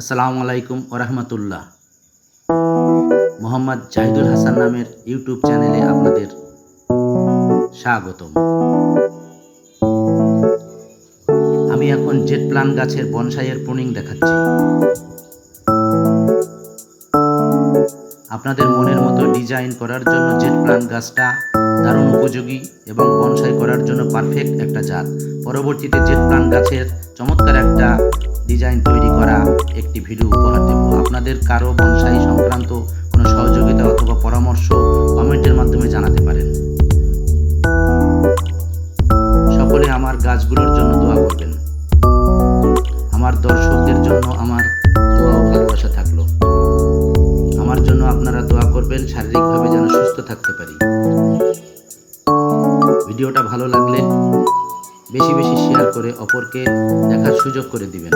আসসালামু আলাইকুম ওরহমতুল্লাহ। মোহাম্মদ জাহিদুল হাসান নামের ইউটিউব চ্যানেলে আপনাদের স্বাগতম। আমি এখন জেট প্লান্ট গাছের বনসাইয়ের প্রুনিং দেখাচ্ছি। আপনাদের মনের মতো ডিজাইন করার জন্য জেট প্লান্ট গাছটা দারুণ উপযোগী এবং বনসাই করার জন্য পারফেক্ট একটা জাত। পরবর্তীতে জেট প্লান্ট গাছের চমৎকার একটা ডিজাইন তৈরি করা একটি ভিডিও উপহার দেব। আপনাদের কারো বনসাই সংক্রান্ত কোনো সহযোগিতা অথবা পরামর্শ কমেন্টের মাধ্যমে জানাতে পারেন। সকলে আমার গাছগুলোর জন্য দোয়া করবেন। আমার দর্শকদের জন্য আমার দোয়া ও ভালোবাসা থাকলো। আমার জন্য আপনারা দোয়া করবেন, শারীরিকভাবে যেন সুস্থ থাকতে পারি। ভিডিওটা ভালো লাগলে বেশি বেশি শেয়ার করে অপরকে দেখার সুযোগ করে দিবেন।